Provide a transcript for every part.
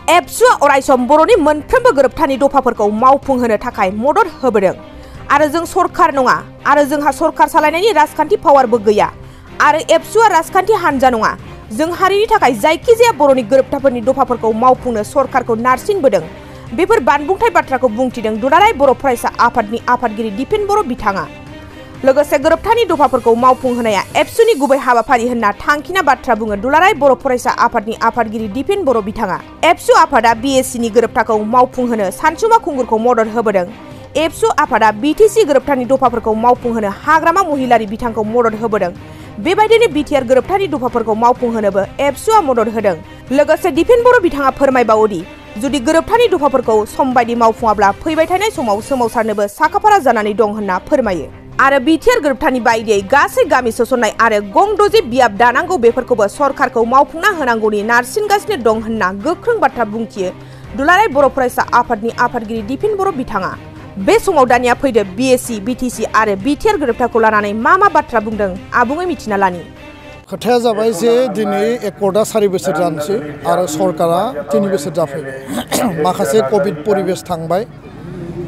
एबसुआ अरायसम बर'नि मोनफ्रोमबो गोरोबथानि दफाफोरखौ मावफुंहोनो थाखाय मदद होबोदों आरो जों सरकार नङा आरो जोंहा सरकार सालायनायनि राजखान्थि पावारबो गैया आरो एबसुआ राजखान्थि हानजा नङा जों हारिनि थाखाय जायखिजाया बर'नि गोरोबथाफोरनि दफाफोरखौ मावफुंनो सरकारखौ नारसिनबोदों बेफोर बानबुंथाय बाथ्राखौ बुंथिदों दुलाराय बर' फरायसा आफादनि आफादगिरि दिपेन बर' बिथाङा लोगोसे गोरोबथानि दफाफोरखौ मावफुंहोनाया एबसुनि गुबै हाबाफारि होनना थांखिना बाथ्रा बुङो दुलाराय बर' फरायसा आफादनि आफादगिरि दिपेन बर' बिथाङा एबसु आफादा बिएससिनि गोरोबथाखौ मावफुंहोनो सानसुमा खुंगुरखौ मदद होबोदों एबसु आफादा बिटिसि गोरोबथानि दफाफोरखौ मावफुंहोनो हाग्रामा महिलारि बिथांखौ मदद होबोदों बेबायदिनो बिटिआर गोरोबथानि दफाफोरखौ मावफुंहोनोबो एबसुआ मदद होदों लोगोसे दिपेन बर' बिथाङा फोरमायबावोदि जुदि गोरोबथानि दफाफोरखौ समबायदि मावफुङाब्ला फैबाय थानाय समाव सोमावसारनोबो साखाफारा जानानै दं होनना फोरमायो आरो बिटिआर गोरोबथानि बायदियै गासै गामि सोसननाय आरो गं द'जि बियाब दानांगौ बेफोरखौबो सरकारखौ मावफुंना होनांगौनि नारसिनगासिनो दं होनना गोख्रों बाथ्रा बुंथियो दुलाराय बर' फरायसा आफादनि आफादगिरि दिपेन बर' बिथाङा बे समाव दानिया फैदो बिएससि बिटिसि आरो बिटिआर गोरोबथाखौ लानानै मा बाथ्रा बुंदों आबुङै मिथिना लानि खोथाया जाबाय जे दिनै एकर्डआ 4 बोसोर जानोसै आरो सरकारा 3 बोसोर जाफैबाय माखासे कभिड परिबेस थांबाय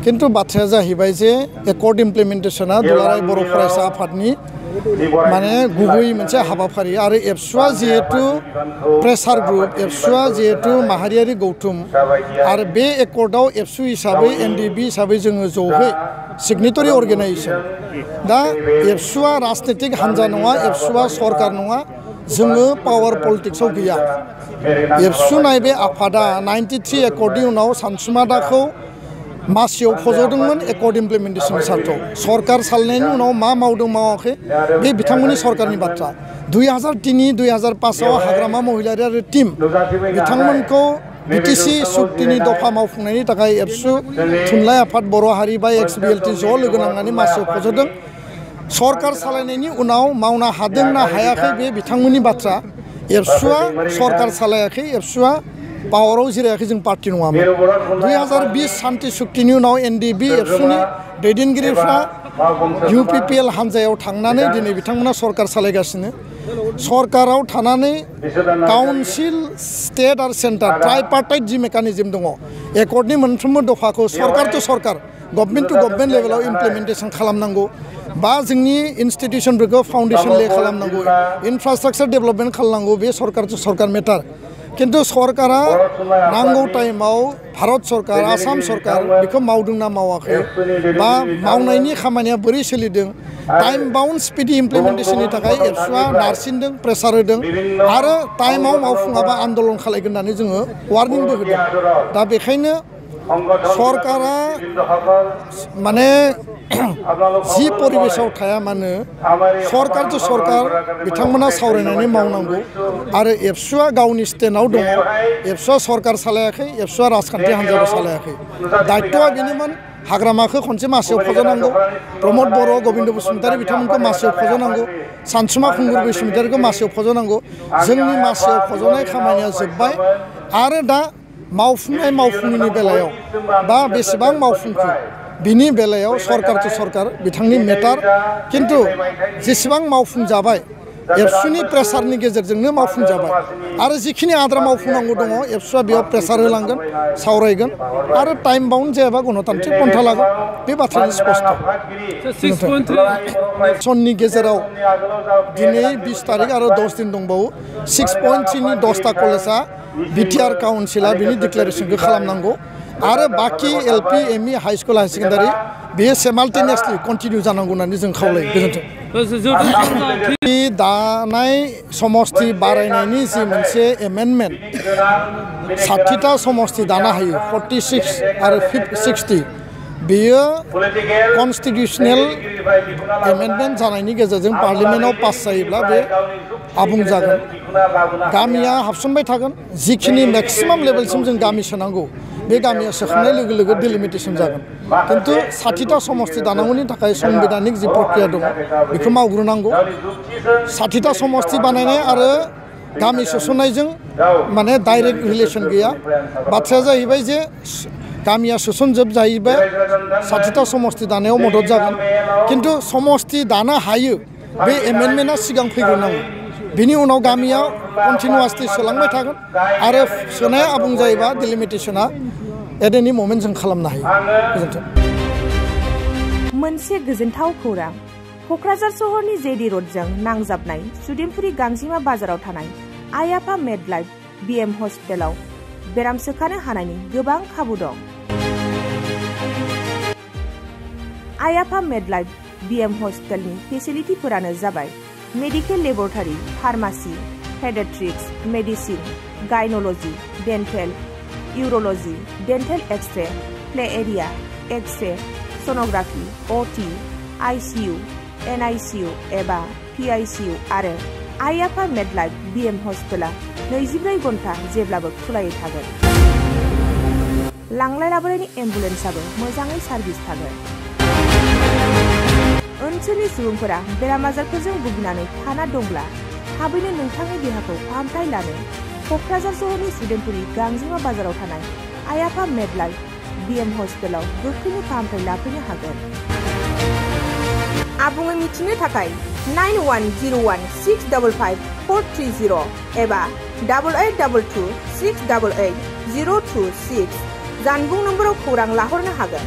किन्तु बाथ्राया जाहैबाय जे एकर्ड इमप्लिमेन्टेशना दुलाराय बर' फरायसा आफादनि माने गुबै मोनसे हाबाफारि आरो एबसुआ जिहेतु प्रेसार ग्रुप एबसुआ जिहेतु माहारियारि गौथुम आरो बे एकर्डआव एबसु हिसाबै एनडिबि हिसाबै जोङो ज'है सिगनेटरि अर्गेनाइजेसन दा एबसुआ राजनीतिक हान्जा नङा एबसुआ सरकार नङा जोङो पावार पलिटिक्सआव गैया एबसु नाय बे आफादा 93 एकर्डनि उनाव सानसुमादाखौ मासियाव फज'दोंमोन एकर्ड इमप्लिमेन्टेसन सार्टआव सरकार सालायनायनि उनाव मा मावदों मावाखै बे बिथांमोननि सरकारनि बाथ्रा 2003-2005 हाग्रामा महिलारि आरो टीम बिथांमोनखौ बिटिसि सुक्तिनि दफा मावफुंनायनि थाखाय एबसु थुनलाइ आफाद बर' हारि बा एक्सबिएलटि ज' लोगो नांनानै मासियाव फज'दों सरकार सालायनायनि उनाव मावनो हादों ना हायाखै बे बिथांमोननि बाथ्रा एबसुआ सरकार सालायाखै एबसुआ पावाराव जिरायाखै जों पार्टी नङामोन 2020 शान्ति सुक्तिनि उनाव एनडिबि एबसुनि दैदेनगिरिफ्रा इउपिपिएल हान्जायाव थांनानै दिनै बिथांमोना सरकार सालायगासिनो सरकाराव थानानै काउन्सिल स्टेट आरो सेन्टार ट्राइपार्टाइट जि मेकानिजम दङ एकर्डनि मोनफ्रोमबो दफाखौ सरकार टु सरकार गभर्नमेन्ट टु गभर्नमेन्ट लेभेलाव इमप्लिमेन्टेसन खालामनांगौ बा जोंनि इन्स्टिट्युसनफोरखौ फाउन्डेसन ले खालामनांगौ इनफ्रास्ट्राक्चार डेभेलपमेन्ट खालामनांगौ बे सरकार टु सरकार मेटार किन्तु सरकारा नांगौ टाइमाव भारत सरकार आसाम सरकार बेखौ मावदोंना मावाखै बा मावनायनि खामानिया बोरै सोलिदों टाइम बाउन्ड स्पिडि इमप्लिमेन्टेसननि थाखाय एबसुआ नारसिनदों प्रेसार होदों आरो टाइमाव मावफुङाबा आन्दलन खालायगोन होननानै जोङो वार्निंबो होदों दा बेखायनो सरकारा माने जि परिबेसाव थाया मानो सरकार टु सरकार बिथांमोना सावरायनानै मावनांगौ आरो एबसुआ गावनि स्टेन्डआव दङ एबसुआ सरकार सालायाखै एबसुआ राजखान्थि हान्जाबो सालायाखै दायित्वआ बेनोमोन हाग्रामाखौ खनसे मासियाव फज'नांगौ प्रमद बर' गबिन्द बसुमतारी बिथांमोनखौ मासियाव फज'नांगौ सानसुमा खुंगुर बसुमतारीखौ मासियाव फज'नांगौ जोंनि मासियाव फज'नाय खामानिया जोब्बाय आरो दा मावफुंनायनि बेलायाव बा बेसेबां मावफुंखो बिनि बेलायाव सरकार टु सरकार बिथांनि मेटार किन्तु जेसेबां मावफुंजाबाय एबसुनि प्रेसारनि गेजेरजोंनो मावफुंजाबाय आरो जिखिनि आद्रा मावफुंनांगौ दङ एबसुआ बेयाव प्रेसार होलांगोन सावरायगोन आरो टाइम बाउन्ड जायाबा गणतान्त्रिक पन्था लागोन बे बाथ्राया स्पष्ट सननि गेजेराव दिनै 20 तारिख आरो 10 दिन दंबावो 6.3 नि 10टा कलेजा बिटिआर काउन्सिला बिनि डिक्लेरेसनखौ खालामनांगौ आरो बाकी LP ME high school high secondary बेयो सेमाल्टेनियासलि कन्टिनिउ जानांगौ होननानै जों खावलायो गोजोन्थों दानाय समस्ति बारायनायनि जि मोनसे एमेन्डमेन्ट 60टा समस्ति दानो हायो 46 आरो 60 बेयो कन्स्टिटिउसनेल एमेन्डमेन्ट जानायनि गेजेरजों पार्लियामेन्टआव पास जायोब्ला बे आबुं जागोन गामिया हाबसनबाय थागोन जिखिनि मेक्सिमाम लेभेलसिम जों गामि सोनांगौ बे गामिया सोखांनाय लोगो लोगो डिलिमिटेसन जागोन किन्तु 60टा समस्ति दानांगौनि थाखाय संबिधानिक जि प्रक्रिया दङ बेखौ मावग्रोनांगौ 60टा समस्ति बानायनाय आरो गामि सोसननायजों माने डाइरेक्ट रिलेसन गैया बाथ्राया जाहैबाय जे गामिया सोसनजोब जाहैबाय 60टा समस्ति दानायाव मदद जागोन किन्तु समस्ति दानो हायो बे एमेन्डमेन्टआ सिगां फैग्रोनांगौ बिनि उनाव गामियाव कन्टिनिउवासलि सोलांबाय थागोन आरो सोनाया आबुं जायोबा डिलिमिटेसना एट एनि मोमेन्ट जों खालामनो हायो गोजोन्थों मोनसे गोजोनथाव खौरां क'क्राझार सहरनि जेडि र'डजों नांजाबनाय सुदेमपुरि गांजिमा बाजाराव थानाय आइ आफा मेडलाइफ बिएम हस्पिटालाव बेराम सोखानो हानायनि गोबां खाबु दं आइ आफा मेडलाइफ बिएम हस्पिटालनि फेसिलिटिफोरानो जाबाय medical laboratory pharmacy paediatrics medicine gynaecology dental urology dental X-ray play area X-ray sonography अटि आइसिइउ एनआइसिइउ एबा पिआइसिइउ आरो आइ आफा मेडलाइफ बिएम हस्पिटाला 24 घन्टा जेब्लाबो खुलायै थागोन लांलाय लाबोलायनि एम्बुलेन्सआबो मोजाङै सार्भिस थागोन ओनसोलनि सुबुंफोरा बेराम आजारफोरजों भुगिनानै थाना दंब्ला थाबैनो नोंथांनि देहाखौ फाहामथाय लानो क'क्राझार सहरनि सुदेमपुरि गांजिमा बाजाराव थानाय आइ आफा मेडलाइफ बिएम हस्पिटालाव गोख्रैनो फाहामथाय लाफैनो हागोन आबुङै मिथिनो थाखाय 9101655430 एबा 8822688026 जानबुं नम्बराव खौरां लाहरनो हागोन।